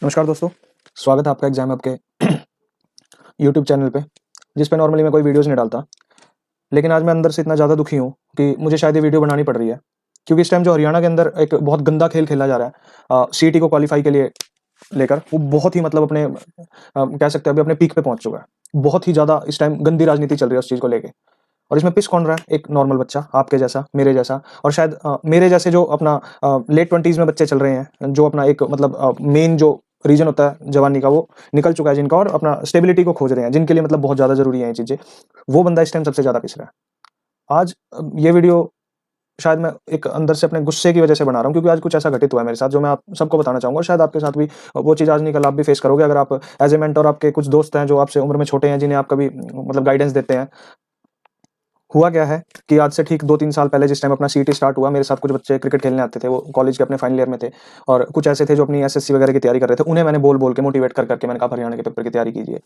नमस्कार दोस्तों, स्वागत है आपका एग्जाम आपके यूट्यूब चैनल पे, जिस पे नॉर्मली मैं कोई वीडियोस नहीं डालता। लेकिन आज मैं अंदर से इतना ज़्यादा दुखी हूँ कि मुझे शायद ये वीडियो बनानी पड़ रही है, क्योंकि इस टाइम जो हरियाणा के अंदर एक बहुत गंदा खेल खेला जा रहा है सीईटी को क्वालिफाई के लिए लेकर, वो बहुत ही मतलब अपने कह सकते हैं अभी अपने पीक पे पहुंच चुका है। बहुत ही ज़्यादा इस टाइम गंदी राजनीति चल रही है उस चीज़ को लेके। और इसमें पिस कौन रहा है? एक नॉर्मल बच्चा, आपके जैसा, मेरे जैसा, और शायद मेरे जैसे जो अपना लेट 20s में बच्चे चल रहे हैं, जो अपना एक मतलब मेन जो रीजन होता है जवानी का, वो निकल चुका है जिनका, और अपना स्टेबिलिटी को खोज रहे हैं, जिनके लिए मतलब बहुत ज़्यादा ज़रूरी है ये चीज़ें। वो बंदा इस टाइम सबसे ज़्यादा पिस रहा है। आज ये वीडियो शायद मैं एक अंदर से अपने गुस्से की वजह से बना रहा हूँ, क्योंकि आज कुछ ऐसा घटित हुआ है मेरे साथ, जो मैं आप सबको बताना चाहूँगा। शायद आपके साथ भी वो चीज़ आज नहीं कल आप भी फेस करोगे, अगर आप एज़ ए मेंटर, आपके कुछ दोस्त हैं जो आपसे उम्र में छोटे हैं, जिन्हें आप कभी मतलब गाइडेंस देते हैं। हुआ क्या है कि आज से ठीक 2-3 साल पहले जिस टाइम अपना सीईटी स्टार्ट हुआ, मेरे साथ कुछ बच्चे क्रिकेट खेलने आते थे, वो कॉलेज के अपने फाइनल ईयर में थे, और कुछ ऐसे थे जो अपनी एसएससी वगैरह की तैयारी कर रहे थे। उन्हें मैंने बोल-बोल के मोटिवेट कर करके मैंने कहा, हरियाणा के पेपर की तैयारी कीजिए।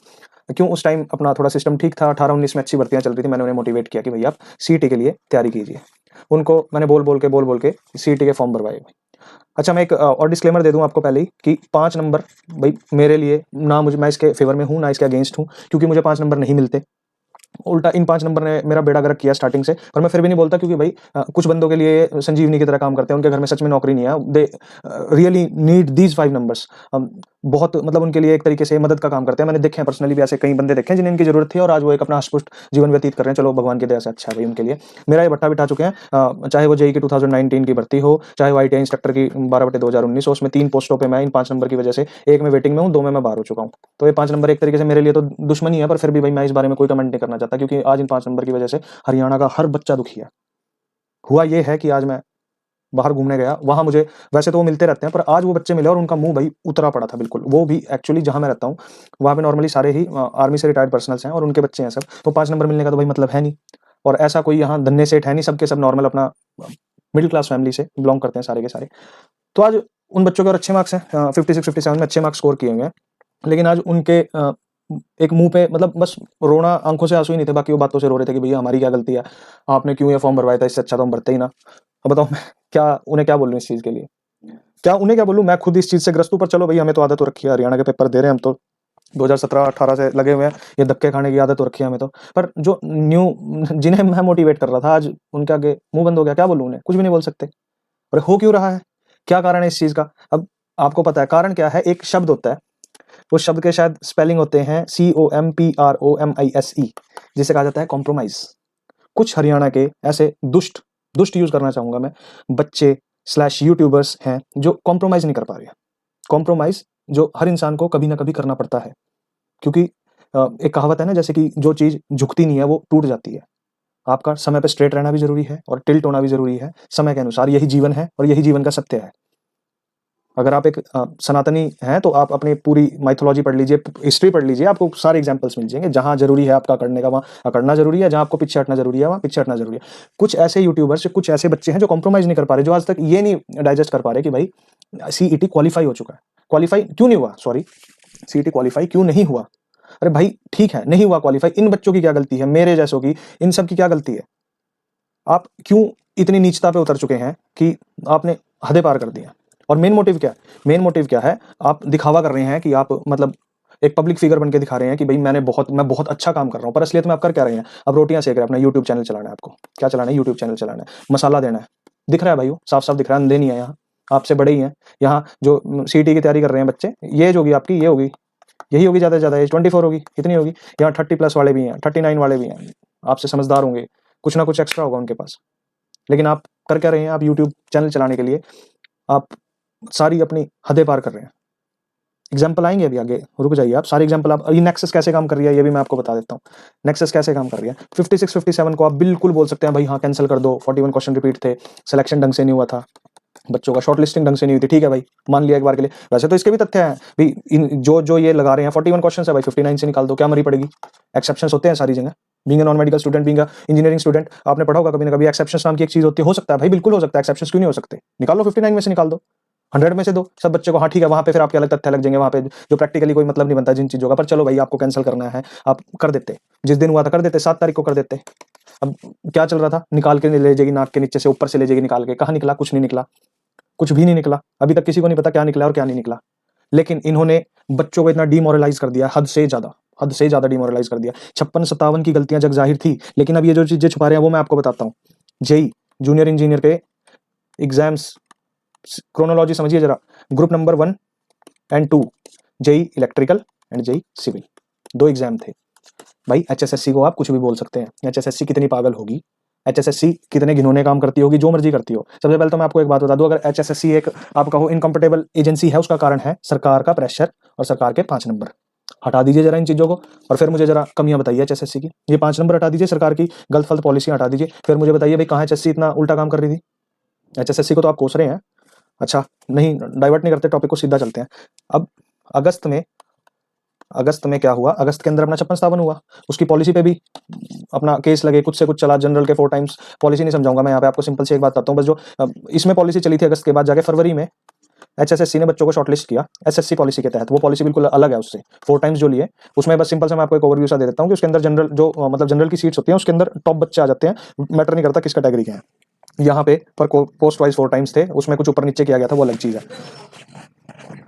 क्यों? उस टाइम अपना थोड़ा सिस्टम ठीक था, 18-19 में अच्छी भर्तियाँ चल रही थी। मैंने उन्हें मोटिवेट किया कि भैया आप सीईटी के लिए तैयारी कीजिए। उनको मैंने बोल-बोल के सीईटी के फॉर्म भरवाए। अच्छा, मैं एक और डिस्क्लेमर दे दूँ आपको पहले ही कि 5 नंबर भई मेरे लिए ना, मुझे मैं इसके फ़ेवर में हूँ, ना इसके अगेंस्ट हूँ, क्योंकि मुझे 5 नंबर नहीं मिलते। उल्टा इन 5 नंबर ने मेरा बेड़ा गर्क किया स्टार्टिंग से, पर मैं फिर भी नहीं बोलता, क्योंकि भाई कुछ बंदों के लिए ये संजीवनी की तरह काम करते हैं। उनके घर में सच में नौकरी नहीं है। They really need these 5 numbers. बहुत मतलब उनके लिए एक तरीके से मदद का काम करते हैं। मैंने देखे हैं पर्सनली भी, ऐसे कई बंदे देखे हैं जिन्हें इनकी ज़रूरत थी, और आज वो एक अपना हष्ट-पुष्ट जीवन व्यतीत कर रहे हैं। चलो भगवान की दया से अच्छा है भाई उनके लिए। मेरा ये भट्टा बिठा चुके हैं। चाहे वो जेईई की 2019 की भर्ती हो, चाहे वो आईटीआई इंस्ट्रक्टर की 12/2019 हो, उसमें 3 पोस्टों पे मैं इन 5 नंबर की वजह से, 1 में वेटिंग में हूँ, 2 में मैं बाहर हो चुका हूँ। तो ये 5 नंबर एक तरीके से मेरे लिए तो दुश्मनी है, पर फिर भी भाई मैं इस बारे में कोई कमेंट नहीं करना चाहता, क्योंकि आज इन 5 नंबर की वजह से हरियाणा का हर बच्चा दुखी है। हुआ ये है कि आज मैं बाहर घूमने गया, वहाँ मुझे, वैसे तो वो मिलते रहते हैं, पर आज वो बच्चे मिले और उनका मुँह भई उतरा पड़ा था बिल्कुल। वो भी एक्चुअली जहाँ मैं रहता हूँ, वहाँ पे नॉर्मली सारे ही आर्मी से रिटायर्ड पर्सनल्स हैं, और उनके बच्चे हैं सब। तो 5 नंबर मिलने का तो भाई मतलब है नहीं। और ऐसा कोई यहाँ धन्ने सेठ है नहीं, सब के सब नॉर्मल अपना मिडल क्लास फैमिली से बिलॉन्ग करते हैं सारे के सारे। तो आज उन बच्चों के और अच्छे मार्क्स हैं, 56-57 में अच्छे मार्क्स स्कोर किए हुए हैं। लेकिन आज उनके एक मुँह पे मतलब बस रोना, आँखों से आँसू ही नहीं थे, बाकी वो बातों से रो रहे थे कि भैया हमारी क्या गलती है? आपने क्यों ये फॉर्म भरवाया था? इससे अच्छा तो हम भरते ही ना। अब बताओ मैं उन्हें क्या बोलूँ इस चीज़ के लिए? उन्हें क्या बोलूँ? मैं खुद इस चीज़ से ग्रस्त हूँ, पर चलो भई हमें तो आदत हो रखी है, हरियाणा के पेपर दे रहे हैं हम तो 2017-18 से लगे हुए हैं, ये धक्के खाने की आदत हो रखी है हमें तो। पर जो जिन्हें मैं मोटिवेट कर रहा था, आज उनके आगे मुँह बंद हो गया, क्या बोलूँ उन्हें? कुछ भी नहीं बोल सकते। और हो क्यों रहा है? क्या कारण है इस चीज़ का? अब आपको पता है कारण क्या है? एक शब्द होता है, उस शब्द के शायद स्पेलिंग होते हैं COMPROMISE, जिसे कहा जाता है कॉम्प्रोमाइज़। कुछ हरियाणा के ऐसे दुष्ट दुष्ट यूज़ करना चाहूँगा मैं, बच्चे स्लैश यूट्यूबर्स हैं जो कॉम्प्रोमाइज़ नहीं कर पा रहे हैं। कॉम्प्रोमाइज़ जो हर इंसान को कभी न कभी करना पड़ता है, क्योंकि एक कहावत है ना, जैसे कि जो चीज़ झुकती नहीं है वो टूट जाती है। आपका समय पे स्ट्रेट रहना भी ज़रूरी है, और टिल्ट होना भी ज़रूरी है, समय के अनुसार। यही जीवन है, और यही जीवन का सत्य है। अगर आप एक सनातनी हैं, तो आप अपनी पूरी माइथोलॉजी पढ़ लीजिए, हिस्ट्री पढ़ लीजिए, आपको सारे एग्ज़ाम्पल्स मिल जाएँगे। जहाँ ज़रूरी है आपका अकड़ने का, वहाँ अकड़ना ज़रूरी है, जहाँ आपको पीछे हटना ज़रूरी है, वहाँ पीछे हटना ज़रूरी है। कुछ ऐसे यूट्यूबर्स, कुछ ऐसे बच्चे हैं जो कॉम्प्रोमाइज़ नहीं कर पा रहे, जो आज तक ये नहीं डाइजेस्ट कर पा रहे कि भाई सीईटी क्वालीफाई हो चुका है। क्वालीफाई क्यों नहीं हुआ? सॉरी, सीईटी क्वालीफाई क्यों नहीं हुआ? अरे भाई ठीक है, नहीं हुआ क्वालीफाई, इन बच्चों की क्या गलती है? मेरे जैसों की, इन सब की क्या गलती है? आप क्यों इतनी नीचता पे उतर चुके हैं कि आपने हदें पार कर दी हैं? और मेन मोटिव क्या है? मेन मोटिव क्या है? आप दिखावा कर रहे हैं कि आप मतलब एक पब्लिक फिगर बन के दिखा रहे हैं कि भई मैं बहुत अच्छा काम कर रहा हूँ, पर असलियत में आप कर क्या रहे हैं? आप रोटियाँ सेक रहे हैं, अपना यूट्यूब चैनल चलाना है आपको। क्या चलाना है? यूट्यूब चैनल चलाना है, मसाला देना है। दिख रहा है भाई, वो साफ-साफ दिख रहा है, अंधे नहीं है यहाँ। आपसे बड़े ही हैं। यहाँ जो सीईटी की तैयारी कर रहे हैं बच्चे, ये एज होगी आपकी, ये होगी, यही होगी ज़्यादा से ज़्यादा एज, 24 होगी, इतनी होगी। यहाँ 30 प्लस वाले भी हैं, 39 वाले भी हैं, आपसे समझदार होंगे, कुछ ना कुछ एक्स्ट्रा होगा उनके पास। लेकिन आप कर क्या रहे हैं? आप यूट्यूब चैनल चलाने के लिए आप सारी अपनी हदें पार कर रहे हैं। एग्ज़ाम्पल आएँगे अभी आगे, रुक जाइए आप, सारे एग्ज़ाम्पल आप, ये नेक्सस कैसे काम कर रही है ये भी मैं आपको बता देता हूँ। नेक्सस कैसे काम कर रही है। 56-57 को आप बिल्कुल बोल सकते हैं भाई हाँ कैंसल कर दो, 41 क्वेश्चन रिपीट थे, सिलेक्शन ढंग से नहीं हुआ था, बच्चों का शॉर्टलिस्टिंग ढंग से नहीं हुई थी, ठीक है भाई, मान लिया एक बार के लिए। वैसे तो इसके भी तथ्य हैं, भई इन जो ये लगा रहे हैं 41 क्वेश्चन्स है भाई, 59 से निकाल दो, क्या मरी पड़ेगी? एक्सेप्शंस होते हैं सारी जगह। Being a non medical student, being a engineering student, आपने पढ़ा होगा कभी ना कभी, एक्सेप्शंस नाम की एक चीज़ होती है। हो सकता है भाई, बिल्कुल हो सकता है, एक्सेप्शंस क्यों नहीं हो सकते? निकाल लो, 59 में से निकाल दो, 100 में से दो, सब बच्चे को, हाँ ठीक है, वहाँ पे फिर आपके अलग तथ्य लग जाएँगे, वहाँ पे जो प्रैक्टिकली कोई मतलब नहीं बनता जिन चीज़ों का, पर चलो भाई आपको कैंसल करना है, आप कर देते। जिस दिन हुआ था कर देते, 7 तारीख को कर देते। अब क्या चल रहा था? निकाल के ले जाएगी नाक के नीचे से, ऊपर से ले जाएगी निकाल के, कहाँ निकला? कुछ नहीं निकला, कुछ भी नहीं निकला। अभी तक किसी को नहीं पता क्या निकला और क्या नहीं निकला। लेकिन इन्होंने बच्चों को इतना डिमोरलाइज कर दिया, हद से ज़्यादा डिमोरलाइज कर दिया। 56-57 की गलतियां जग जाहिर थी, लेकिन अब ये जो चीज़ें छुपा रहे हैं वो मैं आपको बताता हूँ। जेई जूनियर इंजीनियर के एग्जाम्स क्रोनोलॉजी समझिए जरा। Group number 1 and 2 JE electrical and JE civil, 2 exam थे भाई। एचएसएससी को आप कुछ भी बोल सकते हैं, एचएसएससी कितनी पागल होगी, एचएसएससी कितने घिनौने काम करती होगी, जो मर्जी करती हो। सबसे पहले तो मैं आपको एक बात बता दूं, अगर एचएसएससी एक आप कहो इनकम्फर्टेबल एजेंसी है, उसका कारण है सरकार का प्रेशर और सरकार के 5 नंबर। हटा दीजिए जरा इन चीजों को और फिर मुझे जरा कमियां बताइए एचएसएससी की। ये 5 नंबर हटा दीजिए, सरकार की गलत फलत पॉलिसी हटा दीजिए, फिर मुझे बताइए भाई कहाँ एचएससी इतना उल्टा काम कर रही थी। एचएसएससी को तो आप कोस रहे हैं। अच्छा नहीं, डाइवर्ट नहीं करते टॉपिक को, सीधा चलते हैं। अब अगस्त में क्या हुआ, अगस्त के अंदर अपना 56-57 हुआ, उसकी पॉलिसी पे भी अपना केस लगे, कुछ से कुछ चला। जनरल के 4 टाइम्स पॉलिसी नहीं समझाऊंगा मैं यहाँ पे, आपको सिंपल से एक बात बताता हूँ बस। जो इसमें पॉलिसी चली थी अगस्त के बाद, जाके फरवरी में एचएसएससी ने बच्चों को शॉर्टलिस्ट किया एसएससी पॉलिसी के तहत। वो पॉलिसी बिल्कुल अलग है उससे, 4 टाइम्स जो लिए उसमें। बस सिंपल से मैं आपको एक ओवरव्यू सा दे देता हूँ कि उसके अंदर जनरल जो मतलब जनरल की सीट्स होती हैं उसके अंदर टॉप बच्चे आ जाते हैं, मैटर नहीं करता किस कैटेगरी के हैं। यहाँ पे पर पोस्ट वाइज 4 टाइम्स थे, उसमें कुछ ऊपर नीचे किया गया था, वो अलग चीज है।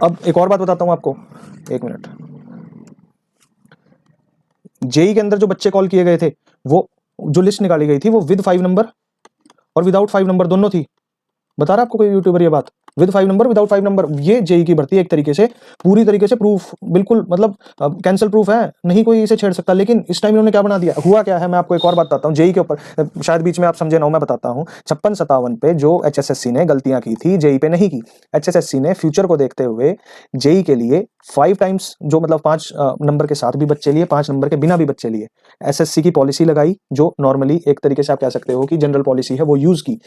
अब एक और बात बताता हूँ आपको, एक मिनट। जेई के अंदर जो बच्चे कॉल किए गए थे, वो जो लिस्ट निकाली गई थी वो विद 5 नंबर और विदाउट 5 नंबर दोनों थी। बता रहा आपको कोई यूट्यूबर ये बात, विद 5 नंबर विदाउट 5 नंबर। ये जेई की भर्ती एक तरीके से पूरी तरीके से प्रूफ, बिल्कुल मतलब कैंसिल प्रूफ है, नहीं कोई इसे छेड़ सकता। लेकिन इस टाइम इन्होंने क्या बना दिया, हुआ क्या है, मैं आपको एक और बात बताता हूँ जेई के ऊपर, शायद बीच में आप समझे ना हो, मैं बताता हूँ। 56-57 पे जो एचएसएससी ने गलतियां की थी, जेई पे नहीं की। एचएसएससी ने फ्यूचर को देखते हुए जेई के लिए 5 टाइम्स जो मतलब 5 नंबर के साथ भी बच्चे लिए, 5 नंबर के बिना भी बच्चे लिए, एसएससी की पॉलिसी लगाई, जो नॉर्मली एक तरीके से आप कह सकते हो कि जनरल पॉलिसी है, वो यूज की।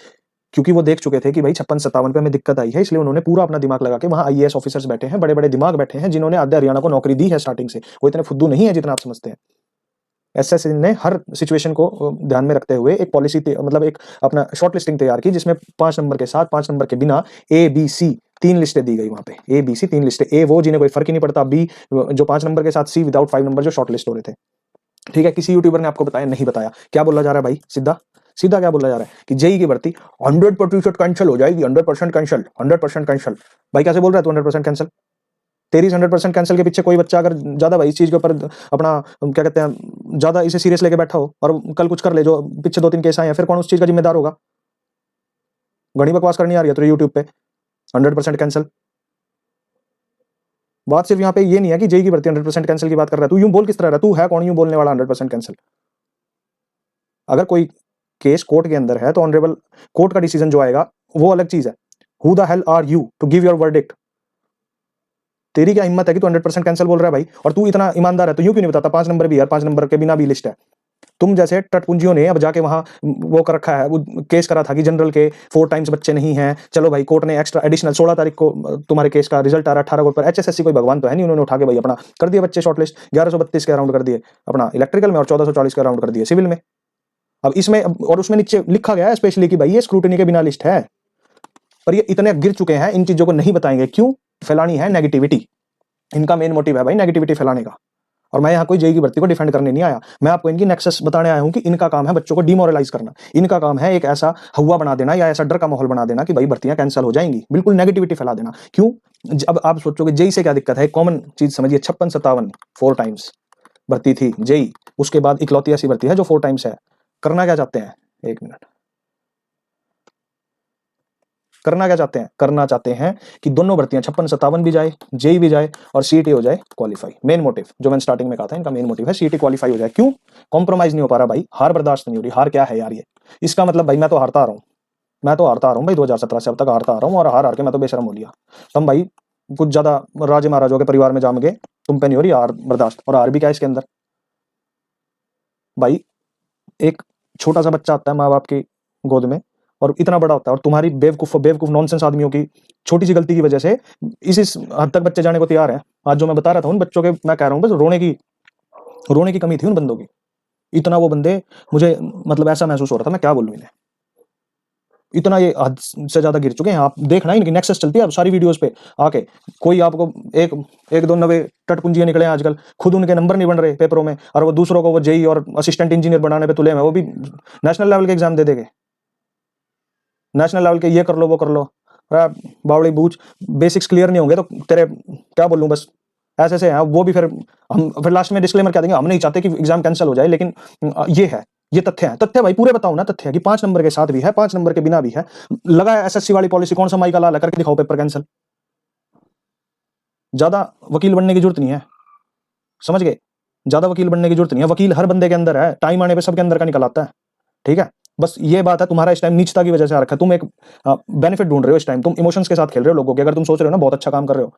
क्योंकि वो देख चुके थे कि भाई 56-57 पे हमें दिक्कत आई है, इसलिए उन्होंने पूरा अपना दिमाग लगा के, वहां आईएएस ऑफिसर्स बैठे हैं, बड़े बड़े दिमाग बैठे हैं, जिन्होंने आधे हरियाणा को नौकरी दी है स्टार्टिंग से, वो इतने फुद्दू नहीं है जितना आप समझते हैं। एसएससी ने हर सिचुएशन को ध्यान में रखते हुए एक पॉलिसी मतलब एक अपना शॉर्ट लिस्टिंग तैयार की, जिसमें 5 नंबर के साथ, 5 नंबर के बिना, ए बी सी 3 लिस्टें दी गई वहां पे। ए बी सी 3 लिस्टें, ए वो जिन्हें कोई फर्क ही नहीं पड़ता, बी जो 5 नंबर के साथ, सी विदाउट 5 नंबर जो शॉर्ट लिस्ट हो रहे थे। ठीक है, किसी यूट्यूबर ने आपको बताया नहीं बताया, क्या बोला जा रहा है भाई, सीधा सीधा क्या बोला जा रहा है कि जेई की भर्ती 100% कैंसिल हो जाएगी, 100% कैंसिल, 100% कैंसिल। भाई कैसे बोल रहा है तू 100% कैंसिल? तेरी 100% कैंसिल के पीछे कोई बच्चा अगर ज्यादा भाई इस चीज के ऊपर अपना क्या कहते हैं ज्यादा इसे सीरियस लेके बैठा हो और कल कुछ कर ले, जो पीछे 2-3 केस आए हैं, फिर कौन उस चीज का जिम्मेदार होगा? घड़ी बकवास करनी आ रही है तो यूट्यूब पे 100% कैंसिल। बात सिर्फ यहाँ पे ये नहीं है कि जेई की भर्ती 100% कैंसिल की बात कर रहा है। तू यूं बोल किस तरह रहा है, तू है कौन यूं बोलने वाला 100% कैंसिल? अगर कोई केस कोर्ट के अंदर है तो ऑनरेबल कोर्ट का डिसीजन जो आएगा वो अलग चीज है। Who the hell are you to give your verdict? तेरी क्या हिम्मत है कि तू 100% कैंसिल बोल रहा है भाई? और तू इतना ईमानदार है तो यूं क्यों नहीं बताता 5 नंबर भी यार, 5 नंबर के बिना भी लिस्ट है। तुम जैसे टटपुंजियों ने अब जाके वहां वो कर रखा है, वो केस करा था कि जनरल के 4 टाइम्स बच्चे नहीं हैं, चलो भाई कोर्ट ने एक्स्ट्रा एडिशनल 16 तारीख को तुम्हारे केस का रिजल्ट आ रहा है 18 को पर। एचएसएससी कोई भगवान तो है नहीं, उन्होंने उठा के भाई अपना कर दिया बच्चे शॉर्टलिस्ट, 1132 के राउंड कर दिए अपना इलेक्ट्रिकल में और 1440 के राउंड कर दिए सिविल में। अब इसमें और उसमें नीचे लिखा गया है स्पेशली कि भाई ये स्क्रूटनी के बिना लिस्ट है, पर ये इतने गिर चुके हैं, इन चीजों को नहीं बताएंगे। क्यों? फैलानी है नेगेटिविटी, इनका मेन मोटिव है भाई नेगेटिविटी फैलाने का। और मैं यहाँ कोई जेई की भर्ती को डिफेंड करने नहीं आया, मैं आपको इनकी नेक्सस बताने आया हूँ कि इनका काम है बच्चों को डिमोरलाइज करना, इनका काम है एक ऐसा हवा बना देना या ऐसा डर का माहौल बना देना कि भाई भर्तियां कैंसिल हो जाएंगी, बिल्कुल नेगेटिविटी फैला देना। क्यों? अब आप सोचोगे जेई से क्या दिक्कत है, कॉमन चीज समझिए, 56-57 4 टाइम्स भर्ती थी जेई, उसके बाद इकलौती ऐसी भर्ती है जो 4 टाइम्स है। करना क्या चाहते हैं, एक मिनट, करना क्या चाहते हैं? करना चाहते हैं कि दोनों भर्तियां 56-57 भी जाए, जेई भी जाए और सीईटी हो जाए क्वालिफाई। मेन मोटिव जो मैंने स्टार्टिंग में कहा था, इनका मेन मोटिव है सीईटी क्वालिफाई हो जाए। क्यों? कॉम्प्रोमाइज नहीं हो पा रहा भाई, हार बर्दाश्त नहीं हो रही। हार क्या है यार ये? इसका मतलब भाई मैं तो हारता आ रहा हूँ, मैं तो हारता आ रहा हूँ भाई, 2017 से अब तक हारता आ रहा हूँ और हार हार के मैं तो बेशरम हो लिया। तुम भाई कुछ ज्यादा राजे महाराजों के परिवार में जाम गए, तुम पे नहीं हो रही हार बर्दाश्त। और हार भी क्या है इसके अंदर भाई, एक छोटा सा बच्चा आता है माँ बाप की गोद में और इतना बड़ा होता है, और तुम्हारी बेवकूफ नॉनसेंस आदमियों की छोटी सी गलती की वजह से इस हद तक बच्चे जाने को तैयार हैं। आज जो मैं बता रहा था उन बच्चों के, मैं कह रहा हूँ बस रोने की कमी थी उन बंदों की। इतना वो बंदे, मुझे मतलब ऐसा महसूस हो रहा था, मैं क्या बोलूं इन्हें, इतना ये हद से ज्यादा गिर चुके हैं। आप देखना इनकी नेक्सस चलती है अब सारी वीडियोस पे आके, कोई आपको एक एक दो नवे टटपुंजियां निकले हैं आजकल, खुद उनके नंबर नहीं बन रहे पेपरों में और वो दूसरों को वो जेई और असिस्टेंट इंजीनियर बनाने पे तुले हैं, वो भी नेशनल लेवल के एग्जाम दे देंगे, नेशनल लेवल के ये कर लो वो कर लो। बावड़ी बूझ, बेसिक्स क्लियर नहीं होंगे तो तेरे क्या बोलूँ, बस ऐसे ऐसे हैं वो भी। हम फिर लास्ट में डिस्क्लेमर क्या देंगे, हम नहीं चाहते कि एग्जाम कैंसिल हो जाए, लेकिन ये है, ये तथ्य है। तथ्य भाई पूरे बताओ ना, तथ्य है कि 5 नंबर के साथ भी है, 5 नंबर के बिना भी है। लगा है एसएससी वाली पॉलिसी, कौन सा माई का लाल है, करके दिखाओ पेपर कैंसिल। ज्यादा वकील बनने की जरूरत नहीं है, समझ गए? ज्यादा वकील बनने की जरूरत नहीं है, वकील हर बंदे के अंदर है, टाइम आने पे सबके अंदर का निकल आता है, ठीक है? बस ये बात है, तुम्हारा इस टाइम नीचता की वजह से आ रखा है। तुम एक बेनिफिट ढूंढ रहे हो इस टाइम, तुम इमोशंस के साथ खेल रहे हो लोगों के। अगर तुम सोच रहे हो ना बहुत अच्छा काम कर रहे हो,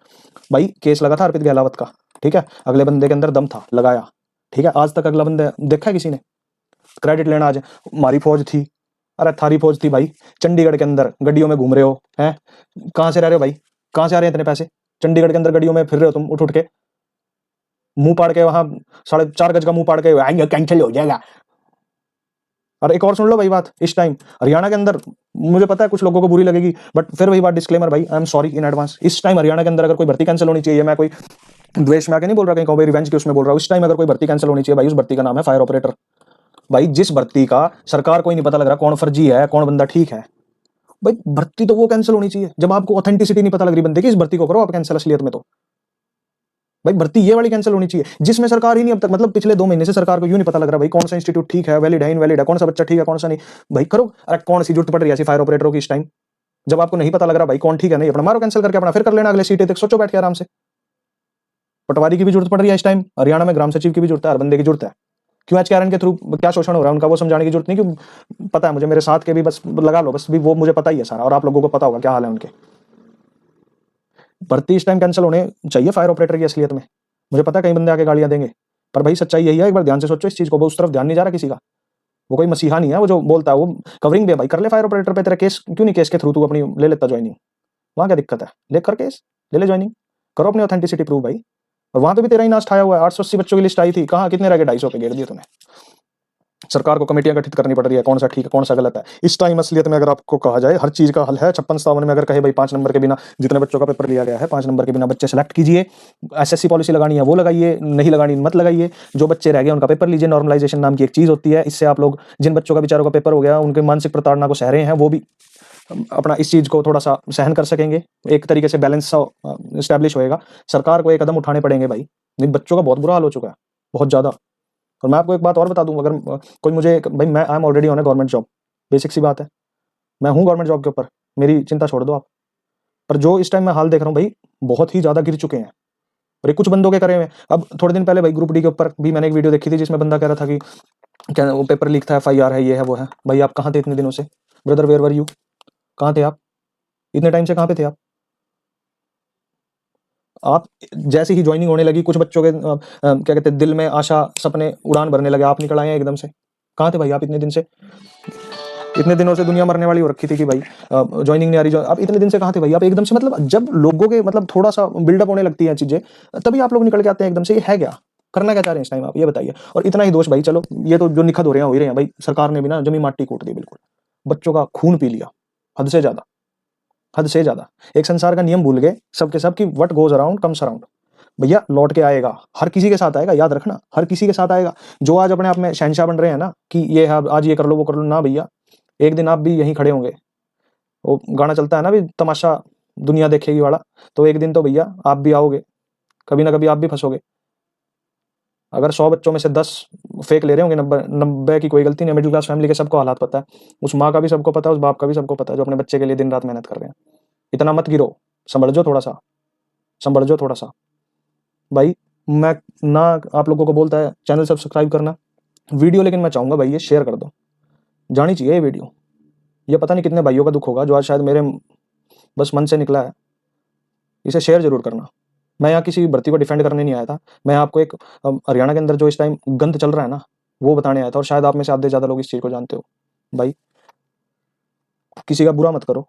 भाई केस लगा था अर्पित गहलावत का, ठीक है? अगले बंदे के अंदर दम था, लगाया, ठीक है? आज तक अगला बंदा देखा है किसी ने? क्रेडिट लेना आज हमारी फौज थी, अरे थारी फौज थी भाई। चंडीगढ़ के अंदर गड्डियों में घूम रहे हो, हैं? कहाँ से रह रहे हो भाई? कहाँ से आ रहे हैं इतने पैसे? चंडीगढ़ के अंदर गड्डियों में फिर रहे हो तुम, उठ उठ के मुंह पाड़ के, वहां 4.5 गज का मुंह पाड़ के आएंगे, कैंसिल हो जाएगा। और एक और सुन लो भाई बात, इस टाइम हरियाणा के अंदर, मुझे पता है कुछ लोगों को बुरी लगेगी, बट फिर वही बात, डिस्क्लेमर भाई, I am sorry in advance. इस टाइम हरियाणा के अंदर अगर कोई भर्ती कैंसिल होनी चाहिए, मैं कोई द्वेष में आके नहीं बोल रहा, कहीं भाई रिवेंज के उसमें बोल रहा हूँ, इस टाइम अगर कोई भर्ती कैंसिल होनी चाहिए भाई, उस भर्ती का नाम है फायर ऑपरेटर। भाई जिस भर्ती का सरकार को ही नहीं पता लग रहा कौन फर्जी है कौन बंदा ठीक है, भाई भर्ती तो वो कैंसिल होनी चाहिए। जब आपको ऑथेंटिसिटी नहीं पता लग रही बंदे की, इस भर्ती को करो आप कैंसिल असलियत में। तो भाई भर्ती ये वाली कैंसिल होनी चाहिए जिसमें सरकार ही नहीं अब तक, मतलब पिछले 2 महीने से सरकार को यूं नहीं पता लग रहा भाई कौन सा इंस्टीट्यूट ठीक है, वैलिड है, इनवैलिड है, कौन सा बच्चा ठीक है, कौन सा नहीं। भाई करो। अरे कौन सी जरूरत पड़ रही है ऐसी फायर ऑपरेटरों की इस टाइम, जब आपको नहीं पता लग रहा भाई कौन ठीक है नहीं, अपना मारो कैंसिल करके, अपना फिर कर लेना अगले सीटें तक, सोचो बैठ के आराम से। पटवारी की भी जरूरत पड़ रही है इस टाइम हरियाणा में, ग्राम सचिव की भी जरूरत है, हर बंदे की जरूरत है। क्यों एच के थ्रू क्या शोषण हो रहा है उनका, वो समझाने की जरूरत नहीं, क्यों पता है मुझे, मेरे साथ के भी बस लगा लो, बस भी वो मुझे पता ही है सारा, और आप लोगों को पता होगा क्या हाल है उनके। भर्ती इस टाइम कैंसिल होने चाहिए फायर ऑपरेटर की असलियत में। मुझे पता है कई बंदे आके गालियां देंगे, पर भाई सच्चाई यही है, एक बार ध्यान से सोचो इस चीज को, वो उस तरफ ध्यान नहीं जा रहा किसी का। वो कोई मसीहा नहीं है वो जो बोलता है, वो कवरिंग भी भाई कर ले फायर ऑपरेटर पे, तेरा केस क्यों नहीं, केस के थ्रू तू अपनी ले लेता ज्वाइनिंग, वहां क्या दिक्कत है, ले कर केस, ले ले ज्वाइनिंग, करो अपनी ऑथेंटिसिटी प्रूव भाई। और वहां पे भी तेरा ही नाश छाया हुआ है, 880 बच्चों की लिस्ट आई थी, कहाँ कितने रह गए, 250 पे गिर दिए तुम्हें। सरकार को कमेटियां गठित करनी पड़ रही है, कौन सा ठीक है कौन सा गलत है। इस टाइम असलियत में अगर आपको कहा जाए हर चीज का हल है 56-57 में, अगर कहे भाई 5 नंबर के बिना जितने बच्चों का पेपर लिया गया है, 5 नंबर के बिना बच्चे सेलेक्ट कीजिए, एसएससी पॉलिसी लगानी है वो लगाइए, नहीं लगानी मत लगाइए, जो बच्चे रह गए उनका पेपर लीजिए। नॉर्मलाइजेशन नाम की एक चीज होती है, इससे आप लोग जिन बच्चों का बेचारों का पेपर हो गया, उनके मानसिक प्रताड़ना को सह रहे हैं, वो भी अपना इस चीज को थोड़ा सा सहन कर सकेंगे, एक तरीके से बैलेंस स्टैब्लिश होएगा। सरकार को एक कदम उठाने पड़ेंगे भाई, नहीं बच्चों का बहुत बुरा हाल हो चुका है, बहुत ज्यादा। और मैं आपको एक बात और बता दूं, अगर कोई मुझे भाई, मैं I am already on a government job, basic सी बात है, मैं हूं गवर्नमेंट जॉब के ऊपर, मेरी चिंता छोड़ दो आप। पर जो इस टाइम मैं हाल देख रहा हूं भाई, बहुत ही ज्यादा गिर चुके हैं, और ये कुछ बंदों के करे हुए। अब थोड़े दिन पहले भाई ग्रुप डी के ऊपर भी मैंने एक वीडियो देखी थी, जिसमें बंदा कह रहा था कि क्या वो पेपर लीक था, एफआईआर है, ये है वो है। भाई आप कहाँ थे इतने दिनों से, ब्रदर वेयर वर यू, कहाँ थे आप इतने टाइम से, कहाँ पे थे आप? जैसे ही ज्वाइनिंग होने लगी, कुछ बच्चों के क्या कहते हैं, दिल में आशा सपने उड़ान भरने लगे, आप निकल आए हैं एकदम से। कहाँ थे भाई आप इतने दिन से? इतने दिनों से दुनिया मरने वाली हो रखी थी कि भाई ज्वाइनिंग नहीं आ रही, आप इतने दिन से कहाँ थे भाई? आप एकदम से, मतलब जब लोगों के मतलब थोड़ा सा बिल्डअप होने लगती है चीजें, तभी आप लोग निकल के आते हैं एकदम से। ये है क्या, करना क्या चाह रहे हैं इस टाइम आप, ये बताइए। और इतना ही दोष भाई, चलो ये तो जो निखद हो रहे हैं हो ही रहे हैं भाई, सरकार ने भी ना जमी माटी कूट दी बिल्कुल, बच्चों का खून पी लिया, हद से ज्यादा, हद से ज्यादा। एक संसार का नियम भूल गए सबके सब, कि what goes around comes around. भैया लौट के आएगा, हर किसी के साथ आएगा, याद रखना, हर किसी के साथ आएगा। जो आज अपने आप में शहंशाह बन रहे हैं ना, कि ये है आज ये कर लो वो कर लो, ना भैया, एक दिन आप भी यहीं खड़े होंगे। वो गाना चलता है ना भी, तमाशा दुनिया देखेगी वाला, तो एक दिन तो भैया आप भी आओगे, कभी ना कभी आप भी फंसोगे। अगर 100 बच्चों में से 10 फेक ले रहे होंगे, 90 की कोई गलती नहीं। मिडिल क्लास फैमिली के सबको हालात पता है, उस माँ का भी सबको पता है, उस बाप का भी सबको पता है, जो अपने बच्चे के लिए दिन रात मेहनत कर रहे हैं। इतना मत गिरो, संभल जो थोड़ा सा, संभल जो थोड़ा सा भाई। मैं ना आप लोगों को बोलता है चैनल सब्सक्राइब करना, वीडियो लेकिन मैं चाहूंगा भाई ये शेयर कर दो, जानी चाहिए ये वीडियो। ये पता नहीं कितने भाइयों का दुख होगा, जो आज शायद मेरे बस मन से निकला है, इसे शेयर जरूर करना। मैं यहाँ किसी भर्ती को डिफेंड करने नहीं आया था, मैं आपको एक हरियाणा के अंदर जो इस टाइम गंद चल रहा है ना, वो बताने आया था। और शायद आप में से आधे ज्यादा लोग इस चीज को जानते हो। भाई किसी का बुरा मत करो,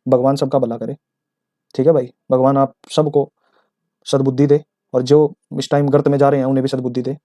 भगवान सबका भला करे, ठीक है भाई? भगवान आप सबको सद्बुद्धि दे, और जो इस टाइम गर्त में जा रहे हैं उन्हें भी सद्बुद्धि दे।